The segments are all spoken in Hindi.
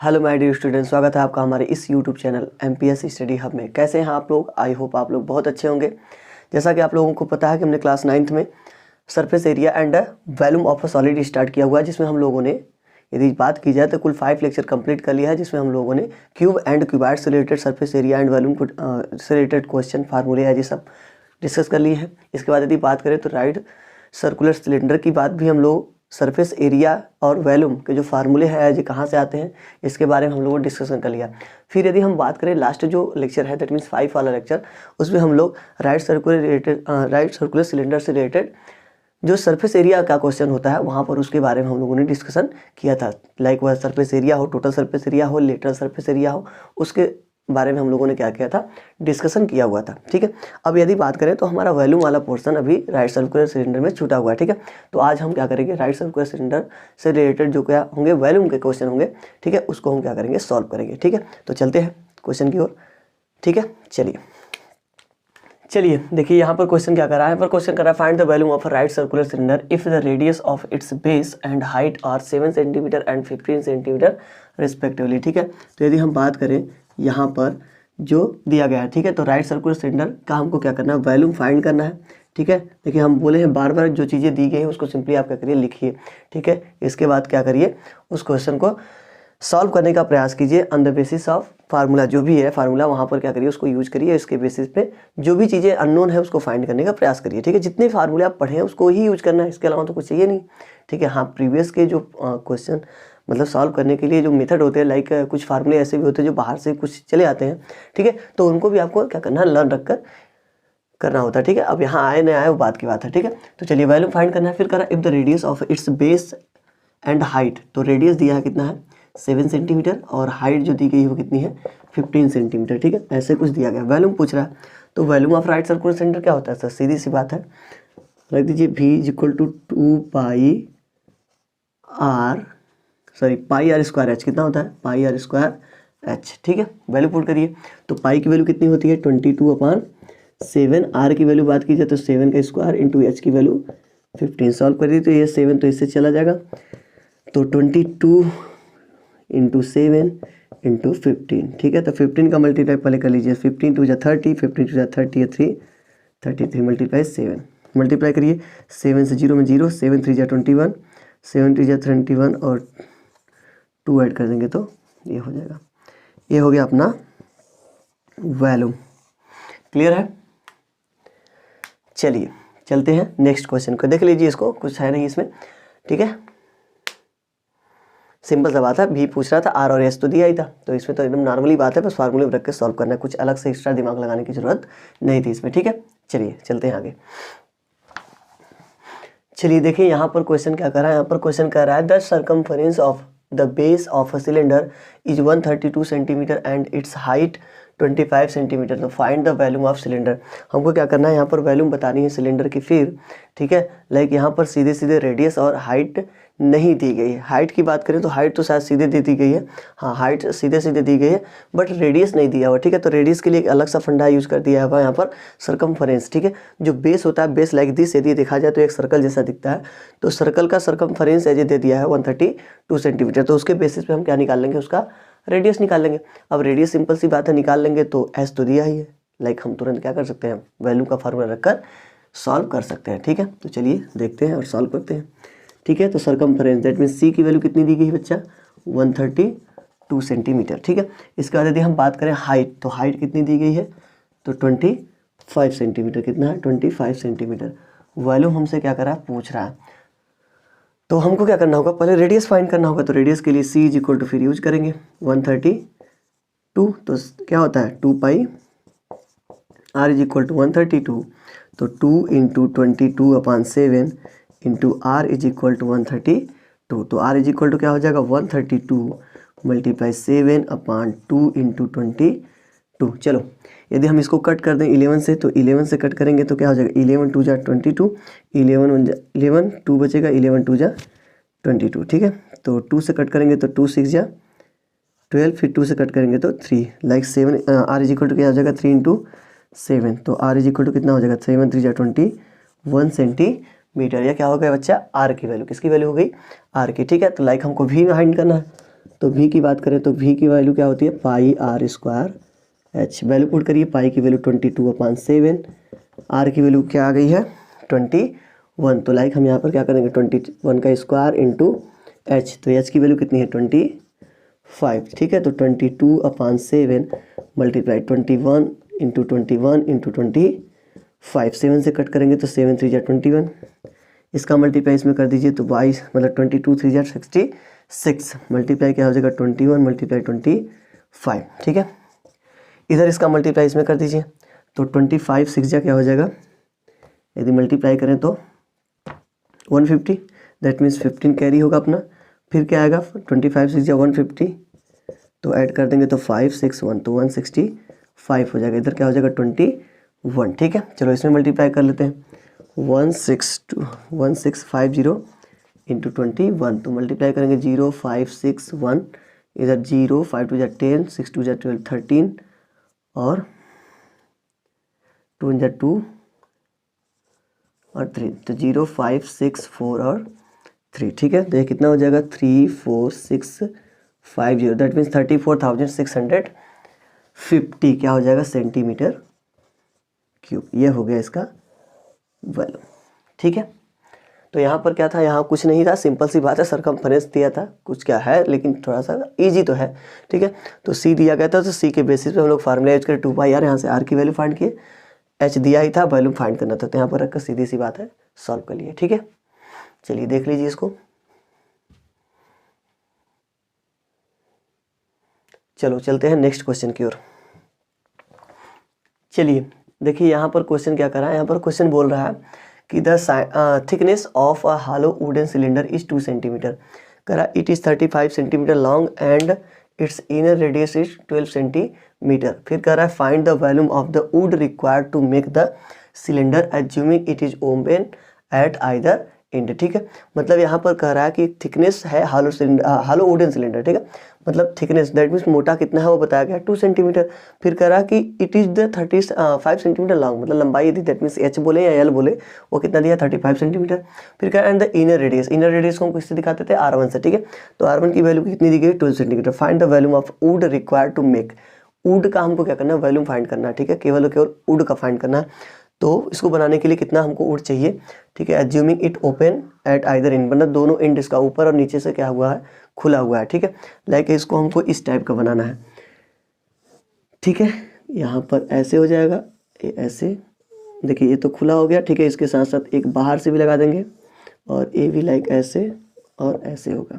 हेलो माय डियर स्टूडेंट, स्वागत है आपका हमारे इस YouTube channel MPS study hub में। कैसे हैं आप लोग? आई होप आप लोग बहुत अच्छे होंगे। जैसा कि आप लोगों को पता है कि हमने क्लास 9th में surface area and volume of a solid start किया हुआ है, जिसमें हम लोगों ने यदि बात की जाए तो कुल 5 लेक्चर कंप्लीट कर लिया है, जिसमें हम लोगों ने क्यूब एंड क्यूबाइड से related surface area and volume से रिलेटेड क्वेश्चन फार्मूले है, ये सब डिस्कस कर लिए हैं। इसके बाद यदि बात करें तो राइट सर्कुलर सिलेंडर की बात भी हम लोग सरफेस एरिया और वॉल्यूम के जो फार्मूले हैं ये कहाँ से आते हैं इसके बारे में हम लोगों ने डिस्कशन कर लिया। फिर यदि हम बात करें लास्ट जो लेक्चर है दैट मीन्स 5 वाला लेक्चर, उसमें हम लोग राइट सर्कुलर सिलेंडर से रिलेटेड जो सरफेस एरिया का क्वेश्चन होता है वहाँ पर उसके बारे में हम लोगों ने डिस्कशन किया था। लाइक वह सरफेस एरिया हो, टोटल सरफेस एरिया हो, लेटरल सरफेस एरिया हो, उसके बारे में हम लोगों ने क्या किया था, डिस्कशन किया हुआ था। ठीक है, अब यदि बात करें तो हमारा वॉल्यूम वाला पोर्शन अभी राइट सर्कुलर सिलेंडर में छूटा हुआ है। ठीक है, तो आज हम क्या करेंगे, राइट सर्कुलर सिलेंडर से रिलेटेड जो क्या होंगे वॉल्यूम के क्वेश्चन होंगे, ठीक है, उसको हम क्या करेंगे, सॉल्व करेंगे। ठीक है, तो चलते हैं क्वेश्चन की ओर। ठीक है, चलिए देखिए यहाँ पर क्वेश्चन क्या कर रहा है। यहाँ पर क्वेश्चन कर रहा है find the volume of a right circular cylinder if the radius of its base and height are 7 centimetre and 15 centimetre respectively. ठीक है, तो यदि हम बात करें यहाँ पर जो दिया गया है, ठीक है, तो राइट सर्कुलर सिलेंडर का हमको क्या करना है, वॉल्यूम फाइंड करना है। ठीक है, देखिए हम बोले हैं बार बार जो चीज़ें दी गई हैं उसको सिंपली आप क्या करिए, लिखिए। ठीक है, इसके बाद क्या करिए, उस क्वेश्चन को सॉल्व करने का प्रयास कीजिए on the basis of formula. जो भी है फार्मूला वहाँ पर क्या करिए, उसको यूज करिए। इसके बेसिस पे जो भी चीज़ें अननोन है उसको फाइंड करने का प्रयास करिए। ठीक है, जितने फार्मूले आप पढ़े हैं उसको ही यूज करना है, इसके अलावा तो कुछ चाहिए नहीं। ठीक है, हाँ, प्रीवियस के जो क्वेश्चन मतलब सॉल्व करने के लिए जो मेथड होते हैं, लाइक कुछ फार्मूले ऐसे भी होते हैं जो बाहर से कुछ चले आते हैं। ठीक है, तो उनको भी आपको क्या करना है, लर्न रख कर करना होता है। ठीक है, अब यहाँ आए न आए वो बात की बात है। ठीक है, तो चलिए वॉल्यूम फाइंड करना है। फिर करा if the radius of its base and height, तो रेडियस दिया है कितना है, 7 सेंटीमीटर, और हाइट जो दी गई है वो कितनी है, 15 सेंटीमीटर। ठीक है, ऐसे कुछ दिया गया, वॉल्यूम पूछ रहा है। तो volume of right circular cylinder क्या होता है सर, सीधी सी बात है, रख दीजिए v equal to 2 pi R square H. कितना होता है, पाई आर स्क्वायर एच। ठीक है, वैल्यू पुट करिए। तो पाई की वैल्यू कितनी होती है, 22/7। आर की वैल्यू बात की जाए तो 7 का स्क्वायर इंटू एच की वैल्यू 15। सॉल्व करिए तो ये 7 तो इससे चला जाएगा, तो 22 इंटू 7 इंटू 15। ठीक है, तो 15 का मल्टीप्लाई पहले कर लीजिए, 15 टू जा 30, 15 टू जा 30 3, 33 मल्टीप्लाई 7, मल्टीप्लाई करिए। 7 से 0 में 0, 7 3 जा 21, 7 3 जा 21 और 2 ऐड कर देंगे तो ये हो जाएगा। ये हो गया अपना वॉल्यूम। क्लियर है? चलिए चलते हैं नेक्स्ट क्वेश्चन को, देख लीजिए, इसको कुछ है नहीं इसमें। ठीक है, सिंपल सा बात है, भी पूछ रहा था, आर और एस तो दिया ही था, तो इसमें तो एकदम नॉर्मली बात है, बस फार्मूले रख के सॉल्व करना है, कुछ अलग से एक्स्ट्रा दिमाग लगाने की जरूरत नहीं थी इसमें। ठीक है, चलिए चलते हैं आगे। चलिए देखिए यहाँ पर क्वेश्चन क्या कर रहा है, यहाँ पर क्वेश्चन कर रहा है the circumference of the base of a cylinder is 132 centimetre and its height 25 centimetre. तो find the volume of cylinder. हमको क्या करना है, यहाँ पर वॉल्यूम बतानी है सिलेंडर की। फिर ठीक है, लाइक यहाँ पर सीधे सीधे रेडियस और हाइट नहीं दी गई है। हाइट की बात करें तो हाइट तो शायद सीधे दे दी गई है, हाँ हाइट सीधे सीधे दी गई है, बट रेडियस नहीं दिया हुआ। ठीक है, तो रेडियस के लिए एक अलग सा फंडा यूज कर दिया हुआ यहाँ पर, सर्कमफरेंस। ठीक है, जो बेस होता है, बेस लाइक दिस यदि देखा जाए तो एक सर्कल जैसा दिखता है, तो सर्कल का सर्कमफरेंस एज दे दिया है 132 सेंटीमीटर। तो उसके बेसिस पे हम क्या निकाल लेंगे, उसका रेडियस निकाल लेंगे। अब रेडियस सिंपल सी बात है, निकाल लेंगे तो एस तो दिया ही है, लाइक हम तुरंत क्या कर सकते हैं, वैल्यू का फार्मूला रखकर सॉल्व कर सकते हैं। ठीक है, तो चलिए देखते हैं और सॉल्व करते हैं। ठीक है, तो सर्कमफरेंस दैट मीन्स सी की वैल्यू कितनी दी गई है बच्चा, 132 सेंटीमीटर। ठीक है, इसके बाद यदि हम बात करें हाइट, तो हाइट कितनी दी गई है, तो 25 सेंटीमीटर। कितना है, 25 सेंटीमीटर। वॉल्यूम हमसे क्या कर रहा है, पूछ रहा है, तो हमको क्या करना होगा, पहले रेडियस फाइंड करना होगा। तो रेडियस के लिए सी इज इक्वल टू फिर यूज करेंगे 132, तो क्या होता है 2 pi R is equal to 132, तो 2 into 22/7 into R is equal to 132। तो आर इज इक्वल टू क्या हो जाएगा, 132 मल्टीप्लाई 7/2 इंटू 22। चलो यदि हम इसको कट कर दें 11 से, तो 11 से कट करेंगे तो क्या हो जाएगा, 11 2 जा 22, 11 2 बचेगा, 11 2 जा 22। ठीक है, तो 2 से कट करेंगे तो 2 6 जा 12, फिर 2 से कट करेंगे तो 3, like 7 R is equal to क्या हो जाएगा, 3 इंटू 7, तो आर इज इक्वल टू कितना हो जाएगा, 7 3 जा 21 सेंटीमीटर। या क्या हो गया बच्चा, आर की वैल्यू, किसकी वैल्यू हो गई, आर की। ठीक है, तो लाइक हमको भी फाइंड करना है, तो v की बात करें तो v की वैल्यू क्या होती है pi R square h। Value put करिए, पाई की वैल्यू 22/7, r की वैल्यू क्या आ गई है 21। तो लाइक हम यहाँ पर क्या करेंगे 21 का स्क्वायर इंटू h, तो h की वैल्यू कितनी है 25, ठीक है। तो 22/7 मल्टीप्लाई 21 इंटू 21 इंटू 25, 7 से कट करेंगे तो 7 3 जा 21, इसका मल्टीप्लाई इसमें कर दीजिए तो 22 मतलब 22 3 जा 66, मल्टीप्लाई क्या हो जाएगा 21 मल्टीप्लाई 25, ठीक है। इधर इसका मल्टीप्लाई इसमें कर दीजिए तो 25 6 जा क्या हो जाएगा, यदि मल्टीप्लाई करें तो 150, दैट मीन्स 15 कैरी होगा अपना। फिर क्या आएगा 25 6 जा 150, तो ऐड कर देंगे तो 5 6 1 तो 165 हो जाएगा। इधर क्या हो जाएगा 21, ठीक है। चलो इसमें मल्टीप्लाई कर लेते हैं 1650 इंटू 21, तो मल्टीप्लाई करेंगे 0 5 6 1, इधर 0 5 2 जा 10 6 2 जा 12 13 और 2 जा 2 और 3, तो 0 5 6 4 और 3, ठीक है। तो ये कितना हो जाएगा 34650, दैट मीन्स 34,650 क्या हो जाएगा सेंटीमीटर क्यूब। ये हो गया इसका वैल्यू, ठीक है। तो यहाँ पर क्या था, यहाँ कुछ नहीं था, सिंपल सी बात है, सरकमफेरेंस दिया था, कुछ क्या है लेकिन थोड़ा सा इजी तो है, ठीक है। तो सी दिया गया था, तो सी के बेसिस पे हम लोग फार्मूला यूज करें 2πr, यहाँ से आर की वैल्यू फाइंड किए, एच दिया ही था, वैल्यू फाइंड करना था, तो यहाँ पर रखकर सीधी सी बात है सॉल्व कर लिए, ठीक है। चलिए देख लीजिए इसको। चलो चलते हैं नेक्स्ट क्वेश्चन की ओर। चलिए देखिए यहाँ पर क्वेश्चन क्या कर रहा है, यहाँ पर क्वेश्चन बोल रहा है कि the thickness of a hollow wooden cylinder is 2 centimetre, करा it is 35 centimetre long and its inner radius is 12 centimetre. फिर कह रहा है find the volume of the wood required to make the cylinder assuming it is open at either end, ठीक है। मतलब यहाँ पर कह रहा है कि थिकनेस है हालो वुडन सिलेंडर, ठीक है, मतलब थिकनेस दैट मीन्स मोटा कितना है वो बताया गया 2 सेंटीमीटर। फिर कह रहा है कि it is the 35 centimetre long, मतलब लंबाई यदि दैट मीन्स एच बोले या एल बोले, वो कितना दिया 35 सेंटीमीटर। फिर कह रहा है एंड द इनर रेडियस को हम किससे दिखाते थे R1 से, ठीक है। तो R1 की वैल्यू कितनी दी गई 12 centimetre. Find the volume of wood required to make, wood का हमको क्या करना है वॉल्यूम फाइंड करना है, ठीक है, केवल वुड का फाइंड करना है। तो इसको बनाने के लिए कितना हमको वुड चाहिए, ठीक है। Assuming it open at either and, मतलब दोनों एंड इसका ऊपर और नीचे से क्या हुआ है खुला हुआ है, ठीक है। लाइक इसको हमको इस टाइप का बनाना है, ठीक है। यहाँ पर ऐसे हो जाएगा, ये ऐसे, देखिए ये तो खुला हो गया, ठीक है। इसके साथ साथ एक बाहर से भी लगा देंगे और ये भी लाइक ऐसे और ऐसे होगा,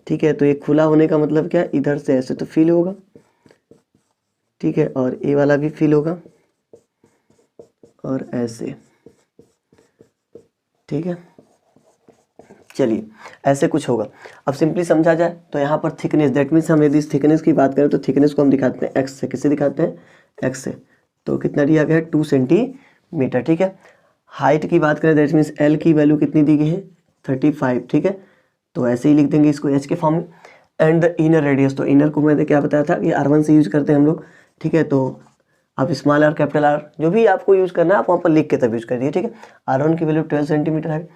ठीक है। तो ये खुला होने का मतलब क्या, इधर से ऐसे तो फील होगा, ठीक है, और ये वाला भी फील होगा और ऐसे, ठीक है। चलिए ऐसे कुछ होगा। अब सिंपली समझा जाए तो यहाँ पर थिकनेस दैट मीन्स हम यदि इस थिकनेस की बात करें तो थिकनेस को हम दिखाते हैं एक्स से, किससे दिखाते हैं एक्स से, तो कितना दिया गया है 2 सेंटीमीटर, ठीक है। हाइट की बात करें दैट मीन्स एल की वैल्यू कितनी दी गई है 35, ठीक है। तो ऐसे ही लिख देंगे इसको एच के फॉर्म में। एंड द इनर रेडियस, तो इनर को मैंने क्या बताया था कि R1 से यूज करते हैं हम लोग, ठीक है। तो आप स्मॉल आर कैपिटल आर जो भी आपको यूज करना है आप वहाँ पर लिख के तब यूज करिए, ठीक है। R1 की वैल्यू 12 सेंटीमीटर है,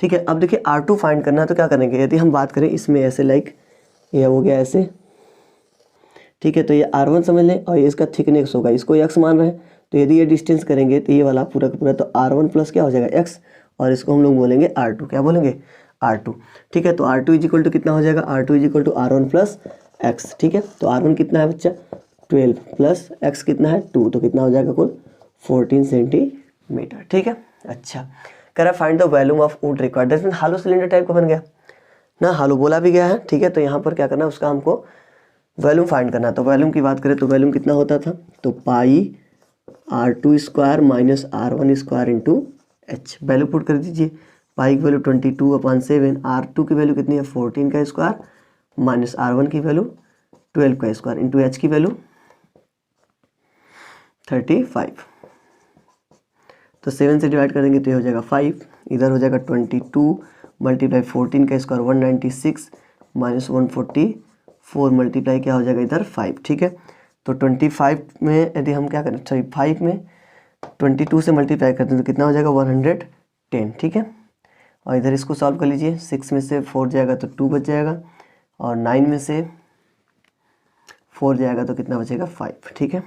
ठीक है। अब देखिए R2 फाइंड करना है, तो क्या करेंगे, यदि हम बात करें इसमें ऐसे लाइक ये हो गया ऐसे, ठीक है। तो ये R1 समझ लें और ये इसका थिकनेस होगा, इसको x मान रहे हैं, तो यदि ये डिस्टेंस करेंगे तो ये वाला पूरा का पूरा तो R1 प्लस क्या हो जाएगा x, और इसको हम लोग बोलेंगे R2, क्या बोलेंगे R2, ठीक है। तो R2 इज इक्वल टू कितना हो जाएगा, R2 is equal to R1 plus x, ठीक है। तो R1 कितना है बच्चा 12 प्लस x कितना है 2, तो कितना हो जाएगा कुल 14 सेंटीमीटर, ठीक है। अच्छा कह रहा है find the volume of wood required, that mean hello cylinder type का बन गया ना, हालो बोला भी गया है, ठीक है। तो यहाँ पर क्या करना है उसका हमको वॉल्यूम फाइंड करना है। तो वॉल्यूम की बात करें तो वॉल्यूम कितना होता था, तो pi R2 square minus R1 square into H, value put कर दीजिए। पाई की वैल्यू 22/7, R2 की वैल्यू कितनी है 14 का स्क्वायर माइनस R1 की वैल्यू 12 का स्क्वायर इंटू एच की वैल्यू 35, तो 7 से डिवाइड करेंगे तो ये हो जाएगा 5, इधर हो जाएगा 22 मल्टीप्लाई 14 का स्क्वायर 196 माइनस 144 मल्टीप्लाई क्या हो जाएगा इधर 5, ठीक है। तो 25 में यदि हम क्या करें, सॉरी 5 में 22 से मल्टीप्लाई करते हैं तो कितना हो जाएगा 110, ठीक है। और इधर इसको सॉल्व कर लीजिए, 6 में से 4 जाएगा तो 2 बच जाएगा, और 9 में से 4 जाएगा तो कितना बचेगा 5, ठीक है।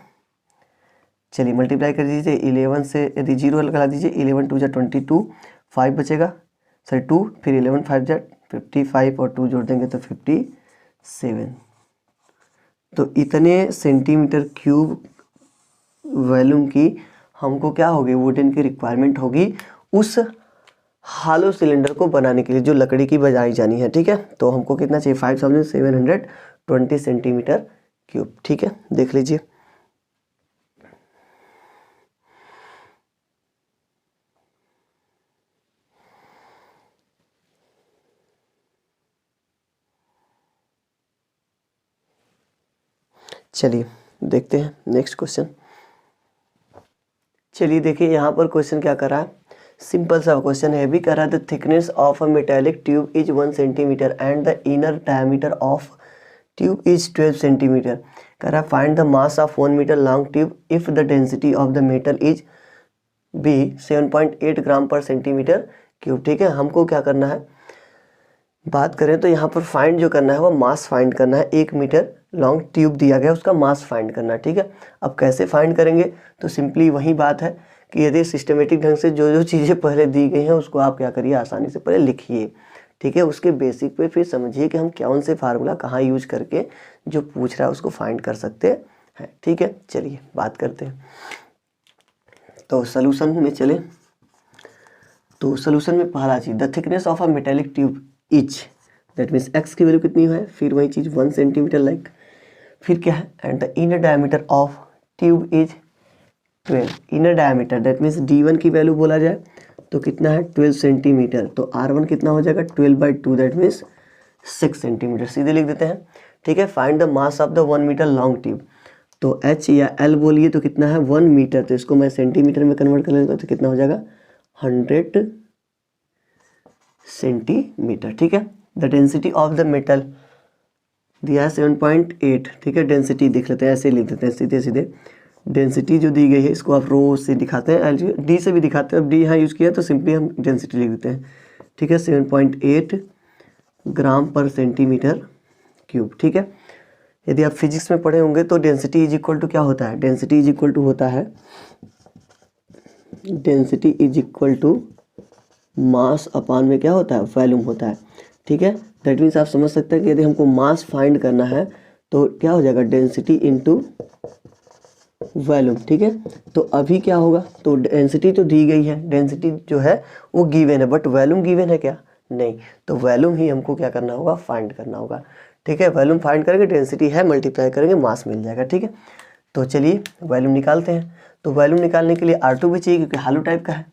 चलिए मल्टीप्लाई कर दीजिए 11 से, यदि 0 लगा दीजिए 11 2 जा 22, 5 बचेगा, सॉरी 2, फिर 11 5 जा 55 और 2 जोड़ देंगे तो 57। तो इतने सेंटीमीटर क्यूब वॉल्यूम की हमको क्या होगी, वुडन की रिक्वायरमेंट होगी उस हालो सिलेंडर को बनाने के लिए जो लकड़ी की बनाई जानी है, ठीक है। तो हमको कितना चाहिए 5720 सेंटीमीटर क्यूब, ठीक है। देख लीजिए चलिए देखते हैं नेक्स्ट क्वेश्चन। चलिए देखिए यहाँ पर क्वेश्चन क्या कर रहा है, सिंपल सा क्वेश्चन है, भी कर रहा है the thickness of a metallic tube is 1 centimetre and the inner diameter of tube is 12 centimetre. कह रहा है find the mass of 1 metre long tube if the density of the metal is be 7.8 gram per centimetre cube, ठीक है। हमको क्या करना है, बात करें तो यहाँ पर फाइंड जो करना है वो मास फाइंड करना है, 1 मीटर लॉन्ग ट्यूब दिया गया है उसका मास फाइंड करना है, ठीक है। अब कैसे फाइंड करेंगे, तो सिंपली वही बात है कि यदि सिस्टमेटिक ढंग से जो जो चीज़ें पहले दी गई हैं उसको आप क्या करिए, आसानी से पहले लिखिए, ठीक है। उसके बेसिक पे फिर समझिए कि हम कौन से फार्मूला कहाँ यूज करके जो पूछ रहा है उसको फाइंड कर सकते हैं, ठीक है। चलिए बात करते हैं, तो सोल्यूशन में चले। तो सोल्यूशन में पहला चीज, the thickness of a metallic tube is, that means x की वैल्यू कितनी है, फिर वही चीज़ 1 सेंटीमीटर लाइक, फिर क्या है, and the inner diameter of tube is 12, inner diameter that means D1 की वैल्यू बोला जाए तो कितना है 12 सेंटीमीटर, तो R1 कितना हो जाएगा 12/2 दैट मीन्स 6 सेंटीमीटर, सीधे लिख देते हैं, ठीक है। Find the mass of the 1 metre long tube, तो H या L बोलिए तो कितना है 1 मीटर, तो इसको मैं सेंटीमीटर में कन्वर्ट कर लेगा तो कितना हो जाएगा 100 सेंटीमीटर, ठीक है। The density of the metal दिया है 7.8, ठीक है। डेंसिटी देख लेते हैं, ऐसे लिख देते हैं सीधे सीधे, डेंसिटी जो दी गई है इसको आप रो से दिखाते हैं, डी से भी दिखाते हैं, अब डी यहाँ यूज़ किया तो सिंपली हम डेंसिटी लिख देते हैं, ठीक है। 7.8 ग्राम पर सेंटीमीटर क्यूब, ठीक है। यदि आप फिजिक्स में पढ़े होंगे तो डेंसिटी इज इक्वल टू क्या होता है, डेंसिटी इज इक्वल टू होता है, density is equal to mass upon में क्या होता है, वॉल्यूम होता है, ठीक है। दैट मीन्स आप समझ सकते हैं कि यदि हमको मास फाइंड करना है तो क्या हो जाएगा डेंसिटी इनटू वॉल्यूम, ठीक है। तो अभी क्या होगा, तो डेंसिटी तो दी गई है, डेंसिटी जो है वो गिवन है, बट वॉल्यूम गिवन है क्या, नहीं, तो वॉल्यूम ही हमको क्या करना होगा, फाइंड करना होगा, ठीक है। वॉल्यूम फाइंड करेंगे, डेंसिटी है, मल्टीप्लाई करेंगे, मास मिल जाएगा, ठीक है। तो चलिए वॉल्यूम निकालते हैं। तो वॉल्यूम निकालने के लिए R2 भी चाहिए क्योंकि हालो टाइप का है,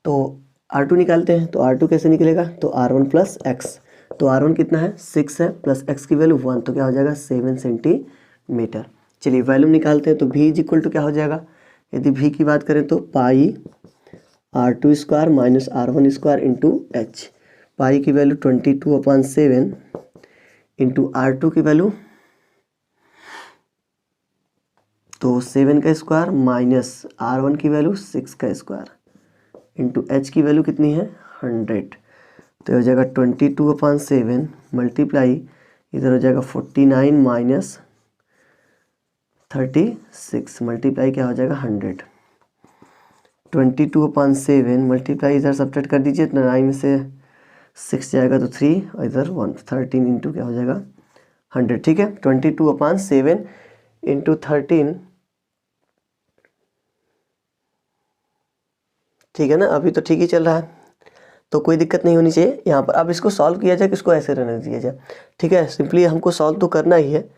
तो R2 निकालते हैं। तो R2 कैसे निकलेगा, तो R1 प्लस एक्स, तो R1 कितना है 6 है, प्लस x की वैल्यू 1, तो क्या हो जाएगा 7 सेंटीमीटर। चलिए वॉल्यूम निकालते हैं, तो V इज इक्वल टू क्या हो जाएगा, यदि V की बात करें तो pi R2 square minus R1 square into H, pi की वैल्यू 22/7 इंटू R2 की वैल्यू तो 7 का स्क्वायर माइनस R1 की वैल्यू 6 का स्क्वायर इंटू एच की वैल्यू कितनी है 100, तो हो जाएगा 22/7 मल्टीप्लाई, इधर हो जाएगा 49 माइनस 36 मल्टीप्लाई क्या हो जाएगा 100, 22/7 मल्टीप्लाई इधर सब्ट्रैक्ट कर दीजिए, 9 में से 6 जाएगा तो 3 और इधर 1, 13 इंटू क्या हो जाएगा 100, ठीक है। 22/7 इंटू 13, ठीक है ना, अभी तो ठीक ही चल रहा है, तो कोई दिक्कत नहीं होनी चाहिए यहाँ पर। अब इसको सॉल्व किया जाए कि इसको ऐसे रहने दिया जाए, ठीक है। सिंपली हमको सॉल्व तो करना ही है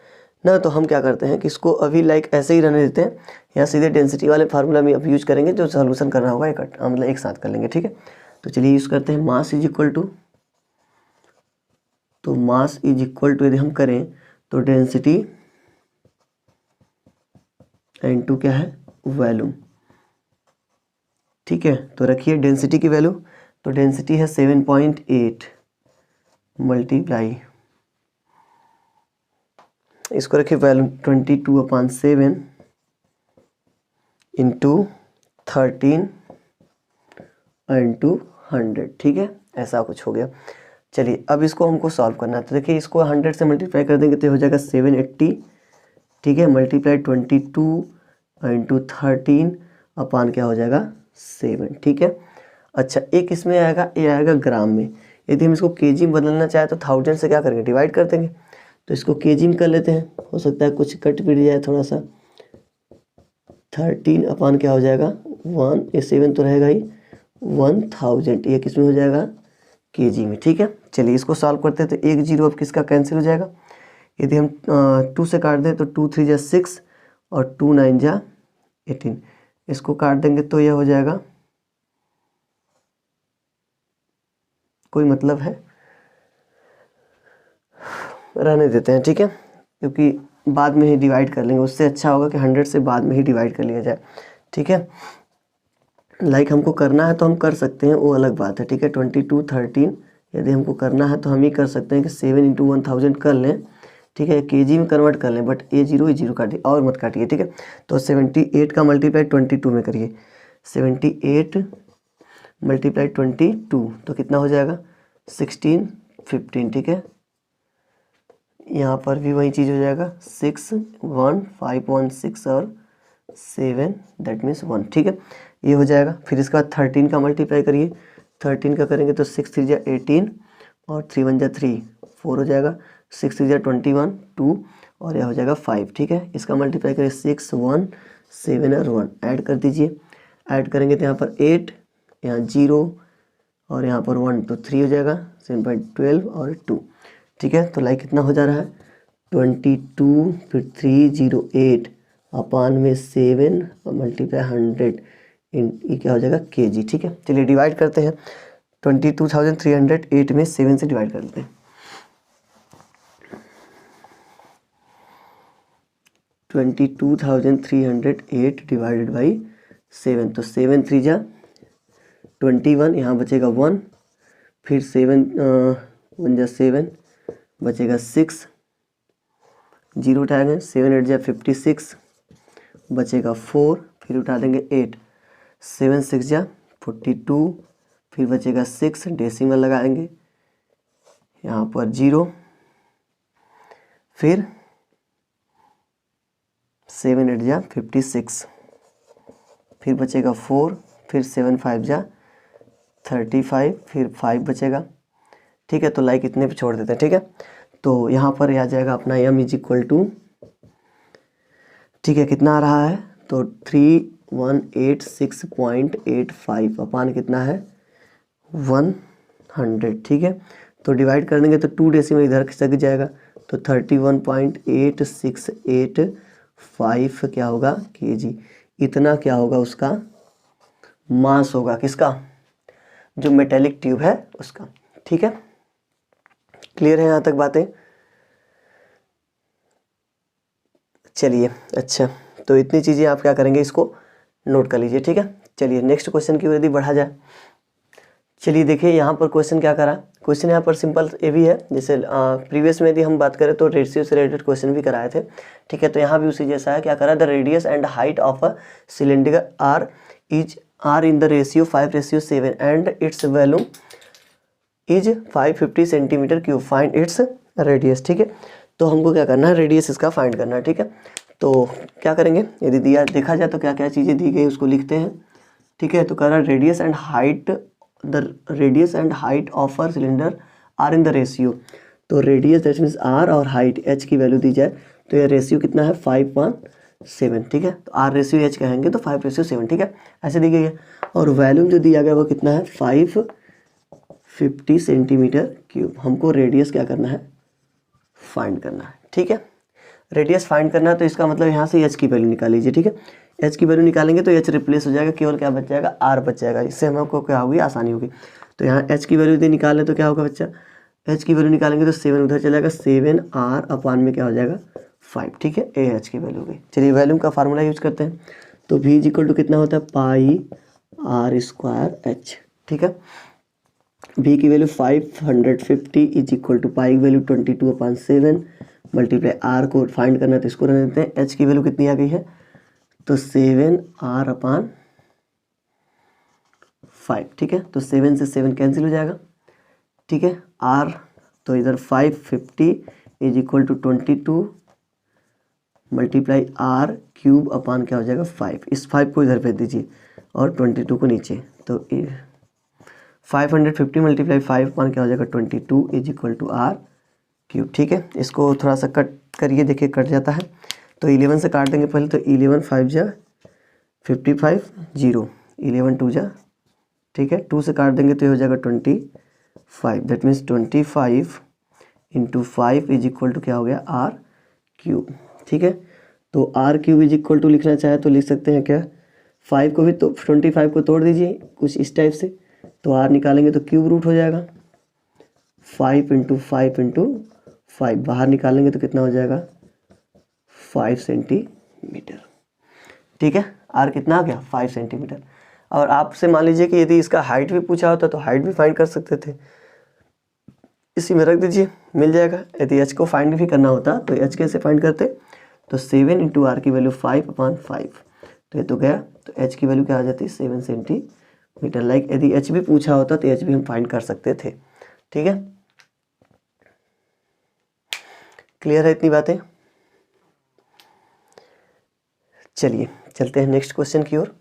ना, तो हम क्या करते हैं कि इसको अभी लाइक ऐसे ही रहने देते हैं, यहाँ सीधे डेंसिटी वाले फार्मूला में अब यूज करेंगे, जो सोल्यूशन करना होगा मतलब एक साथ कर लेंगे, ठीक है। तो चलिए यूज़ करते हैं मास इज इक्वल टू, तो मास इज इक्वल टू यदि हम करें तो डेंसिटी इनटू क्या है वॉल्यूम, ठीक है। तो रखिए डेंसिटी की वैल्यू, तो डेंसिटी है 7.8 मल्टीप्लाई, इसको रखिए वैल्यू 22/7 इंटू 13 इंटू 100, ठीक है, ऐसा कुछ हो गया। चलिए अब इसको हमको सॉल्व करना है। तो देखिए इसको 100 से मल्टीप्लाई कर देंगे तो हो जाएगा 780, ठीक है, मल्टीप्लाई 22 इंटू 13 अपान क्या हो जाएगा 7, ठीक है। अच्छा एक इसमें आएगा, ये आएगा ग्राम में। यदि हम इसको केजी में बदलना चाहे तो 1000 से क्या करेंगे, डिवाइड कर देंगे। तो इसको केजी में कर लेते हैं, हो सकता है कुछ कट पिट जाए थोड़ा सा। 13 अपान क्या हो जाएगा 1, ये 7 तो रहेगा ही, 1000 ये किस में हो जाएगा केजी में, ठीक है। चलिए इसको सॉल्व करते हैं। तो एक जीरो अब किसका कैंसिल हो जाएगा, यदि हम 2 से काट दें तो 2 3 जा 6 और 2 9 जा 18, इसको काट देंगे तो यह हो जाएगा, कोई मतलब है, रहने देते हैं, ठीक है, क्योंकि बाद में ही डिवाइड कर लेंगे। उससे अच्छा होगा कि 100 से बाद में ही डिवाइड कर लिया जाए, ठीक है। लाइक हमको करना है तो हम कर सकते हैं, वो अलग बात है, ठीक है। 22 13 यदि हमको करना है तो हम ही कर सकते हैं कि 7 इंटू 1000 कर लें, ठीक है, केजी में कन्वर्ट कर लें, बट ये जीरो काटिए और मत काटिए, ठीक है। तो 78 का मल्टीप्लाई 22 में करिए, 78 मल्टीप्लाई 22 तो कितना हो जाएगा 16 15, ठीक है। यहाँ पर भी वही चीज़ हो जाएगा 6 1 5 1 6 और 7 दैट मीन्स 1, ठीक है, ये हो जाएगा। फिर इसके बाद 13 का मल्टीप्लाई करिए, 13 का करेंगे तो 6 3 जा 18 और 3 1 जा 3 4 हो जाएगा, 6 3 जा 21 2 और यह हो जाएगा 5, ठीक है। इसका मल्टीप्लाई करिए 6 1 7 और 1 ऐड कर दीजिए, ऐड करेंगे तो यहाँ पर 8 यहाँ 0 और यहाँ पर 1 तो 3 हो जाएगा, 7.12 और 2, ठीक है। तो लाइक कितना हो जा रहा है 22 फिर 308 अपान में 7 और मल्टीप्लाई 100 ये क्या हो जाएगा केजी, ठीक है। चलिए डिवाइड करते हैं, 22,308 में 7 से डिवाइड कर लेते हैं। 22,308 डिवाइडेड बाई 7, तो 7 3 जा 21, यहाँ बचेगा 1, फिर 7 1 जा 7 बचेगा 6, 0 उठाएंगे, 7 8 जा 56 बचेगा 4, फिर उठा देंगे 8, 7 6 जा 42, फिर बचेगा 6, डेसिमल लगाएंगे, यहाँ पर 0, फिर 7 8 जा 56, फिर बचेगा 4, फिर 7 5 जा 35, फिर 5 बचेगा, ठीक है। तो लाइक इतने पे छोड़ देते हैं, ठीक है। तो यहाँ पर आ जाएगा अपना m इज इक्वल टू, ठीक है, कितना आ रहा है तो 3186.85 अपान कितना है 100, ठीक है। तो डिवाइड कर देंगे तो 2 डेसिमल इधर सक जाएगा, तो 31.8685 क्या होगा केजी, इतना क्या होगा उसका मास होगा, किसका, जो मेटेलिक ट्यूब है उसका, ठीक है। क्लियर है यहाँ तक बातें। चलिए अच्छा, तो इतनी चीज़ें आप क्या करेंगे, इसको नोट कर लीजिए, ठीक है। चलिए नेक्स्ट क्वेश्चन की ओर यदि बढ़ा जाए। चलिए देखिए यहाँ पर क्वेश्चन क्या करा, क्वेश्चन यहाँ पर सिंपल ये भी है, जैसे प्रीवियस में यदि हम बात करें तो रेशियो से रिलेटेड क्वेश्चन भी कराए थे, ठीक है। तो यहाँ भी उसी जैसा है, क्या करा, the radius and height of a cylinder are in the ratio 5:7 and its volume is 550 centimetre cube, find its radius, ठीक है। तो हमको क्या करना है, रेडियस इसका फाइंड करना है, ठीक है। तो क्या करेंगे, यदि दिया देखा जाए तो क्या क्या चीज़ें दी गई उसको लिखते हैं, ठीक है। तो कह रहा है radius and height, the radius and height of a cylinder are in the ratio, तो रेडियस दैट मीन्स आर और हाइट एच की वैल्यू दी जाए तो यह रेशियो कितना है 5:7, ठीक है। तो आर रेशियो एच कहेंगे तो 5:7, ठीक है, ऐसे दी गई है। और वैल्यूम जो दिया गया वो कितना है 550 सेंटीमीटर क्यूब। हमको रेडियस क्या करना है, फाइंड करना है, ठीक है। रेडियस फाइंड करना है तो इसका मतलब यहाँ से एच की वैल्यू निकाल लीजिए, ठीक है। एच की वैल्यू निकालेंगे तो एच रिप्लेस हो जाएगा, केवल क्या बच जाएगा आर बच जाएगा, इससे हमको क्या होगी आसानी होगी। तो यहाँ एच की वैल्यू यदि निकालें तो क्या होगा बच्चा, एच की वैल्यू निकालेंगे तो 7 उधर चलेगा, 7r अपान में क्या हो जाएगा 5, ठीक है, ए एच की वैल्यू होगी। चलिए वैल्यूम का फार्मूला यूज करते हैं, तो v इज इक्वल टू कितना होता है πr²h, ठीक है। v की वैल्यू 550 इज इक्वल टू पाई की वैल्यू 22/7 मल्टीप्लाई r को फाइंड करना है तो इसको रहने देते हैं। h की वैल्यू कितनी आ गई है तो 7r/5, ठीक है। तो 7 से 7 कैंसिल हो जाएगा, ठीक है। आर तो इधर 550 is equal to 22 multiply R cube upon क्या हो जाएगा 5। इस 5 को इधर भेज दीजिए और 22 को नीचे, तो 550 मल्टीप्लाई 5 अपान क्या हो जाएगा 22 is equal to R cube. ठीक है, इसको थोड़ा सा कट करिए, देखिए कट जाता है। तो 11 से काट देंगे पहले, तो 11 5 जा 55 0, 11 2 जा, ठीक है। 2 से काट देंगे तो ये हो जाएगा 25, that means 25 into 5 is equal to क्या हो गया आर क्यूब। ठीक है, तो R cube is equal to लिखना चाहे तो लिख सकते हैं क्या, 5 को भी तो 25 को तोड़ दीजिए कुछ इस टाइप से, तो आर निकालेंगे तो क्यूब रूट हो जाएगा 5 इंटू 5 इंटू 5, बाहर निकालेंगे तो कितना हो जाएगा 5 सेंटीमीटर। ठीक है, आर कितना आ गया 5 सेंटीमीटर। और आपसे मान लीजिए कि यदि इसका हाइट भी पूछा होता तो हाइट भी फाइंड कर सकते थे, इसी में रख दीजिए मिल जाएगा। यदि एच को फाइंड भी करना होता तो एच कैसे फाइंड करते, तो 7 इंटू आर की वैल्यू 5/5, तो ये तो गया, तो एच की वैल्यू क्या आ जाती है 7 सेंटीमीटर। लाइक यदि एच भी पूछा होता तो एच भी हम फाइंड कर सकते थे। ठीक है, क्लियर है इतनी बातें। चलिए चलते हैं नेक्स्ट क्वेश्चन की ओर।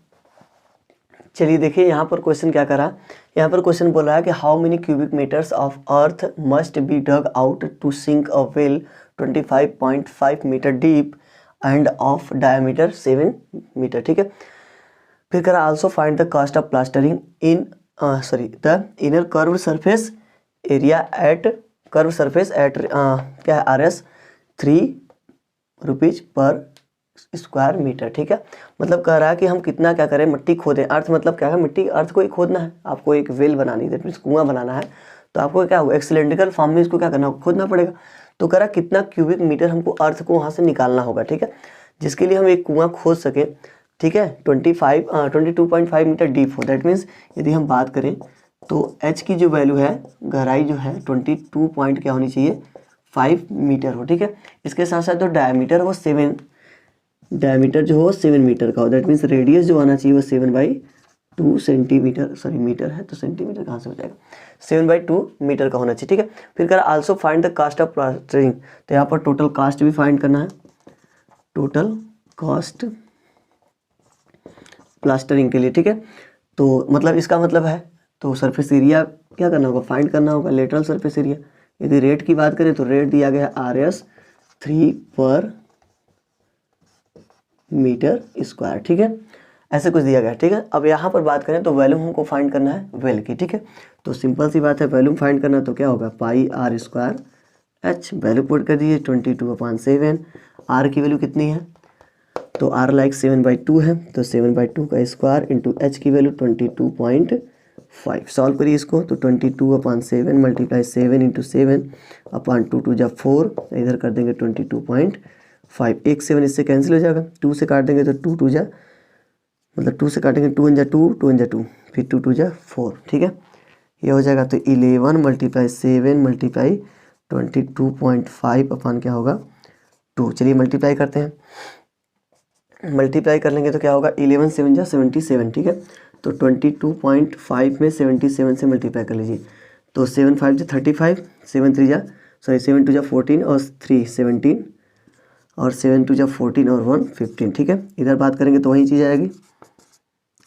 चलिए देखिए यहाँ पर क्वेश्चन क्या करा, यहाँ पर क्वेश्चन बोल रहा है कि how many cubic metres of earth must be dug out to sink a well 25.5 metre deep and of diameter 7 metre. ठीक है, फिर करा also find the cost of plastering in the inner curved surface area at क्या है RS 3 rupees per square metre. ठीक है, मतलब कह रहा है कि हम कितना क्या करें, मिट्टी खोदें। अर्थ मतलब क्या है, मिट्टी अर्थ को ही खोदना है, आपको एक वेल बनानी है, दैट मीन्स कुआं बनाना है, तो आपको क्या होगा एक सिलेंड्रिकल फॉर्म में इसको क्या करना होगा, खोदना पड़ेगा। तो कह रहा कितना क्यूबिक मीटर हमको अर्थ को वहाँ से निकालना होगा। ठीक है, जिसके लिए हम एक कुआं खोद सकें। ठीक है, 22.5 मीटर डीप हो, दैट मीन्स यदि हम बात करें तो एच की जो वैल्यू है, गहराई जो है 22 पॉइंट क्या होनी चाहिए 5 मीटर हो। ठीक है, इसके साथ साथ जो डायमीटर वो 7 डायमीटर जो हो 7 मीटर का हो, दैट मीन्स रेडियस जो आना चाहिए वो 7/2 सेंटीमीटर, सॉरी मीटर है तो सेंटीमीटर कहाँ से हो जाएगा, 7/2 मीटर का होना चाहिए। ठीक है, फिर कर also find the cost of plastering, तो यहाँ पर टोटल कास्ट भी फाइंड करना है, टोटल कॉस्ट प्लास्टरिंग के लिए। ठीक है, तो मतलब इसका मतलब है तो सरफेस एरिया क्या करना होगा, फाइंड करना होगा, लेटरल सरफेस एरिया। यदि रेट की बात करें तो रेट दिया गया है RS 3 पर मीटर स्क्वायर। ठीक है, ऐसे कुछ दिया गया। ठीक है, अब यहाँ पर बात करें तो वॉल्यूम हमको फाइंड करना है वेल की। ठीक है, तो सिंपल सी बात है, वॉल्यूम फाइंड करना तो क्या होगा πr² h, वैल्यू पुट कर दीजिए 22/7। आर की वैल्यू कितनी है, तो आर लाइक 7/2 है, तो 7/2 का स्क्वायर इंटू एच की वैल्यू 22.5। सॉल्व करिए इसको, तो 22/7 मल्टीप्लाई 7 इंटू 7/2 2 जा 4, इधर कर देंगे 22.5, एक 7 इससे कैंसिल हो जाएगा, 2 से काट देंगे तो 2 2 जा, मतलब 2 से काटेंगे 2 1 जा 2, 2 1 जा 2, फिर 2 2 जा 4। ठीक है, ये हो जाएगा, तो 11 मल्टीप्लाई 7 मल्टीप्लाई 22.5 अपान क्या होगा 2। चलिए मल्टीप्लाई करते हैं, मल्टीप्लाई कर लेंगे तो क्या होगा 11 7 जा 77। ठीक है, तो 22.5 में 77 से मल्टीप्लाई कर लीजिए, तो 7 5 जा 35, 7 3 जा 7 2 जा 14 और 3 17 और 7 2 जा 14 और 1 15। ठीक है, इधर बात करेंगे तो वही चीज़ आएगी,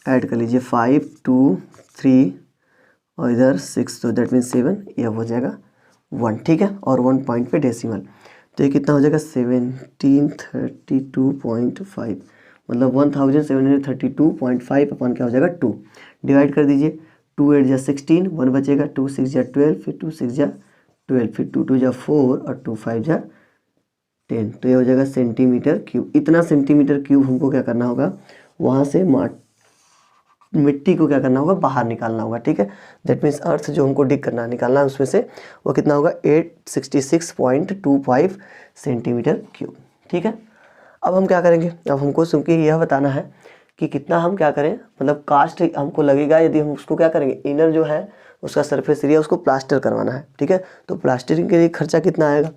ऐड कर लीजिए 5 2 3 और इधर 6, तो दैट मीन्स 7, ये हो जाएगा 1। ठीक है, और 1 पॉइंट पे डेसिमल, तो ये कितना हो जाएगा 1732.5, मतलब 1732.5 अपन क्या हो जाएगा 2, डिवाइड कर दीजिए, 2 8 जा 16, 1 बचेगा, 2 6 जा 12, फिर 2 6 जा 12, फिर 2 2 जा 4 और 2 5 जा 10, तो ये हो जाएगा सेंटीमीटर क्यूब। इतना सेंटीमीटर क्यूब हमको क्या करना होगा, वहाँ से मिट्टी को क्या करना होगा, बाहर निकालना होगा। ठीक है, दैट मीन्स अर्थ जो हमको डिग करना निकालना है उसमें से वो कितना होगा 866.25 सेंटीमीटर क्यूब। ठीक है, अब हम क्या करेंगे, अब हमको क्योंकि यह बताना है कि कितना हम क्या करें, मतलब कास्ट हमको लगेगा यदि हम उसको क्या करेंगे, इनर जो है उसका सरफेस एरिया उसको प्लास्टर करवाना है। ठीक है, तो प्लास्टरिंग के लिए खर्चा कितना आएगा,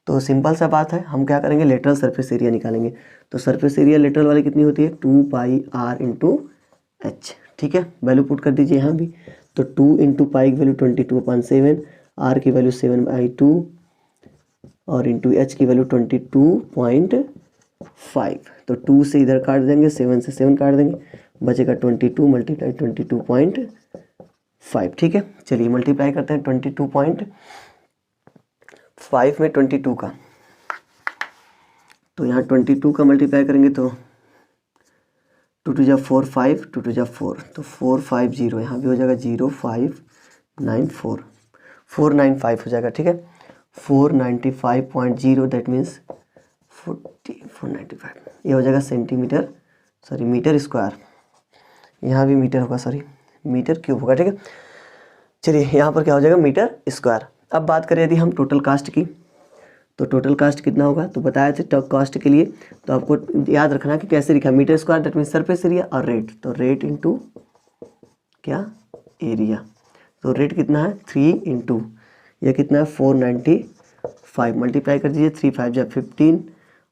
तो सिंपल सा बात है, हम क्या करेंगे लेटरल सरफेस एरिया निकालेंगे। तो सरफेस एरिया लेटरल वाली कितनी होती है 2πr इंटू एच। ठीक है, वैल्यू पुट कर दीजिए यहाँ भी, तो 2 इंटू पाई की वैल्यू 22/7 R की वैल्यू 7/2 और इंटू H की वैल्यू 22.5। तो 2 से इधर काट देंगे, 7 से 7 काट देंगे, बचेगा 22 मल्टीप्लाई 22.5। ठीक है, चलिए मल्टीप्लाई करते हैं 22.5 में 22 का। तो यहाँ 22 का मल्टीप्लाई करेंगे तो 2 2 जा 4 5, 2 2 जा 4, तो 450, यहाँ भी हो जाएगा 0594, 495 हो जाएगा। ठीक है, 495.0 दैट मीन्स 495, ये हो जाएगा सेंटीमीटर, सॉरी मीटर स्क्वायर, यहाँ भी मीटर होगा, सॉरी मीटर क्यूब होगा। ठीक है, चलिए यहाँ पर क्या हो जाएगा, मीटर स्क्वायर। अब बात करें यदि हम टोटल कास्ट की, तो टोटल कास्ट कितना होगा, तो बताया थे टॉप कास्ट के लिए, तो आपको याद रखना कि कैसे लिखा, metre square that means surface area और रेट, तो रेट इंटू क्या एरिया। तो रेट कितना है 3 इंटू यह कितना है 495, मल्टीप्लाई कर दीजिए, 3 5 जा 15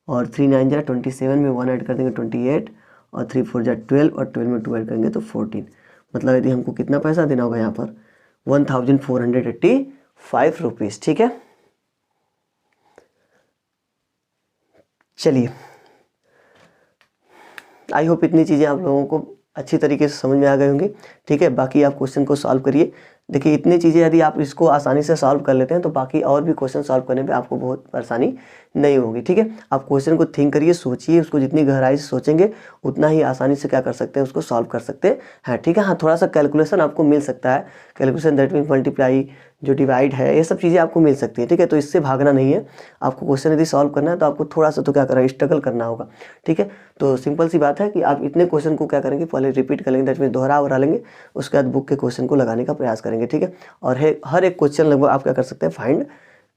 और 3 9 जा 27 में 1 ऐड कर देंगे 28 और 3 4 जा 12 और 12 में 2 ऐड करेंगे तो 14। मतलब यदि हमको कितना पैसा देना होगा यहाँ पर 1485 रुपीज़। ठीक है, चलिए आई होप इतनी चीज़ें आप लोगों को अच्छी तरीके से समझ में आ गई होंगी। ठीक है, बाकी आप क्वेश्चन को सॉल्व करिए। देखिए इतनी चीज़ें यदि आप इसको आसानी से सॉल्व कर लेते हैं तो बाकी और भी क्वेश्चन सॉल्व करने में आपको बहुत परेशानी नहीं होगी। ठीक है, आप क्वेश्चन को थिंक करिए, सोचिए, उसको जितनी गहराई से सोचेंगे उतना ही आसानी से क्या कर सकते हैं, उसको सॉल्व कर सकते हैं। ठीक है, हाँ थोड़ा सा कैलकुलेशन आपको मिल सकता है, कैलकुलेशन दैट मीन मल्टीप्लाई, जो डिवाइड है, ये सब चीज़ें आपको मिल सकती है। ठीक है, तो इससे भागना नहीं है, आपको क्वेश्चन यदि सॉल्व करना है तो आपको थोड़ा सा तो क्या करना है, स्ट्रगल करना होगा। ठीक है, तो सिंपल सी बात है कि आप इतने क्वेश्चन को क्या करेंगे, पहले रिपीट कर लेंगे, दैट मीन दोहरा लेंगे, उसके बाद बुक के क्वेश्चन को लगाने का प्रयास करेंगे। ठीक है, और हर एक क्वेश्चन लगभग आप क्या कर सकते हैं, फाइंड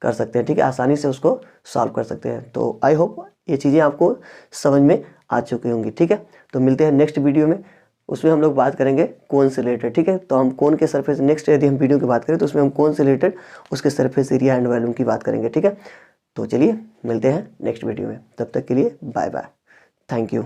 कर सकते हैं। ठीक है, आसानी से उसको सॉल्व कर सकते हैं। तो आई होप ये चीज़ें आपको समझ में आ चुकी होंगी। ठीक है, तो मिलते हैं नेक्स्ट वीडियो में, उसमें हम लोग बात करेंगे कोन से रिलेटेड। ठीक है, तो हम कोन के सरफेस, नेक्स्ट यदि हम वीडियो की बात करें तो उसमें हम कोन से रिलेटेड उसके सरफेस एरिया एंड वॉल्यूम की बात करेंगे। ठीक है, तो चलिए मिलते हैं नेक्स्ट वीडियो में, तब तक के लिए बाय बाय, थैंक यू।